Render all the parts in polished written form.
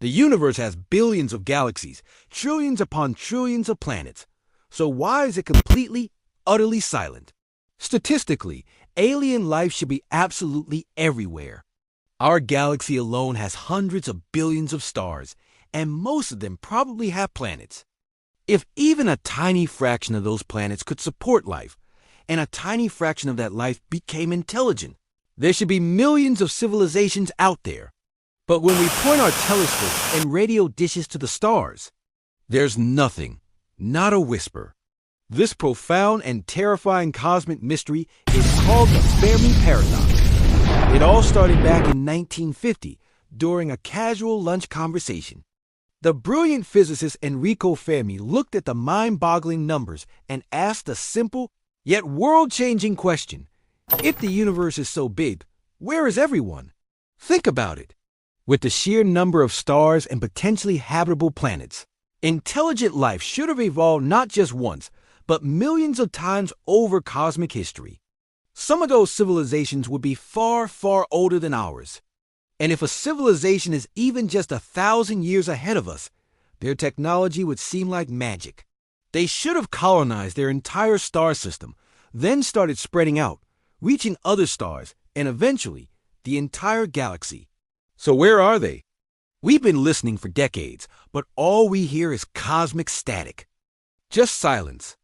The universe has billions of galaxies, trillions upon trillions of planets. So why is it completely, utterly silent? Statistically, alien life should be absolutely everywhere. Our galaxy alone has hundreds of billions of stars, and most of them probably have planets. If even a tiny fraction of those planets could support life, and a tiny fraction of that life became intelligent, there should be millions of civilizations out there. But when we point our telescopes and radio dishes to the stars, there's nothing, not a whisper. This profound and terrifying cosmic mystery is called the Fermi Paradox. It all started back in 1950 during a casual lunch conversation. The brilliant physicist Enrico Fermi looked at the mind-boggling numbers and asked a simple, yet world-changing question. If the universe is so big, where is everyone? Think about it. With the sheer number of stars and potentially habitable planets, intelligent life should have evolved not just once, but millions of times over cosmic history. Some of those civilizations would be far, far older than ours. And if a civilization is even just 1,000 years ahead of us, their technology would seem like magic. They should have colonized their entire star system, then started spreading out, reaching other stars, and eventually, the entire galaxy. So where are they? We've been listening for decades, but all we hear is cosmic static. Just silence.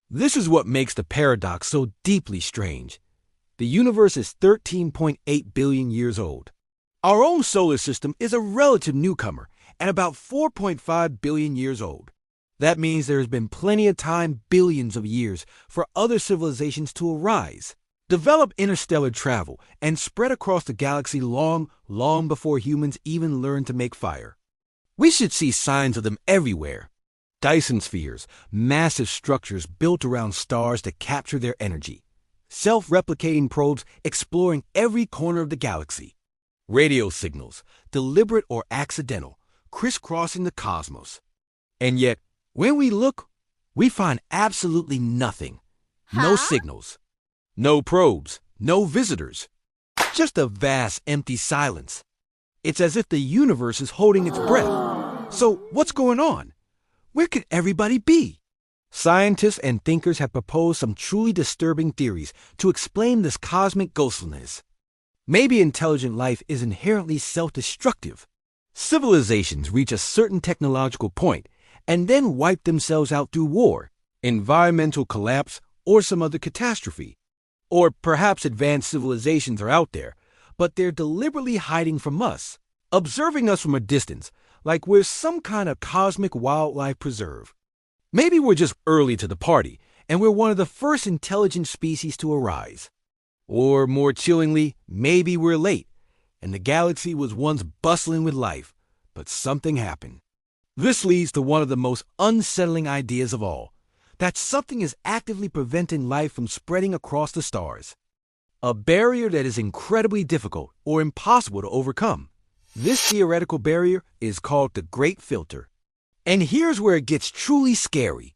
This is what makes the paradox so deeply strange. The universe is 13.8 billion years old. Our own solar system is a relative newcomer and about 4.5 billion years old. That means there has been plenty of time, billions of years, for other civilizations to arise, develop interstellar travel, and spread across the galaxy long, long before humans even learned to make fire. We should see signs of them everywhere. Dyson spheres, massive structures built around stars to capture their energy. Self-replicating probes exploring every corner of the galaxy. Radio signals, deliberate or accidental, crisscrossing the cosmos. And yet, when we look, we find absolutely nothing. No signals. No probes, no visitors, just a vast empty silence. It's as if the universe is holding its breath. So what's going on? Where could everybody be? Scientists and thinkers have proposed some truly disturbing theories to explain this cosmic ghostliness. Maybe intelligent life is inherently self-destructive. Civilizations reach a certain technological point and then wipe themselves out through war, environmental collapse, or some other catastrophe. Or perhaps advanced civilizations are out there, but they're deliberately hiding from us, observing us from a distance, like we're some kind of cosmic wildlife preserve. Maybe we're just early to the party, and we're one of the first intelligent species to arise. Or, more chillingly, maybe we're late, and the galaxy was once bustling with life, but something happened. This leads to one of the most unsettling ideas of all. That something is actively preventing life from spreading across the stars. A barrier that is incredibly difficult or impossible to overcome. This theoretical barrier is called the Great Filter. And here's where it gets truly scary.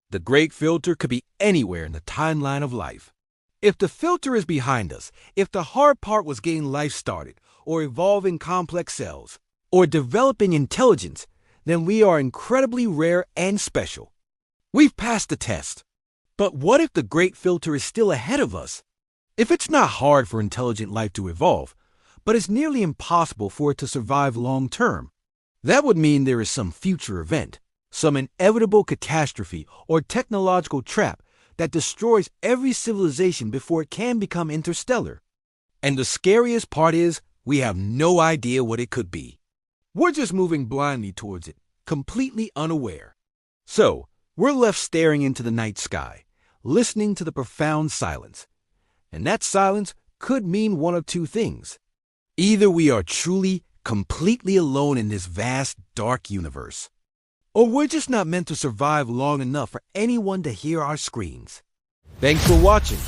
The Great Filter could be anywhere in the timeline of life. If the filter is behind us, if the hard part was getting life started, or evolving complex cells, or developing intelligence, then we are incredibly rare and special. We've passed the test. But what if the Great Filter is still ahead of us? If it's not hard for intelligent life to evolve, but it's nearly impossible for it to survive long term, that would mean there is some future event, some inevitable catastrophe or technological trap that destroys every civilization before it can become interstellar. And the scariest part is, we have no idea what it could be. We're just moving blindly towards it, completely unaware. So, we're left staring into the night sky, listening to the profound silence. And that silence could mean one of two things. Either we are truly, completely alone in this vast, dark universe, or we're just not meant to survive long enough for anyone to hear our screams. Thanks for watching.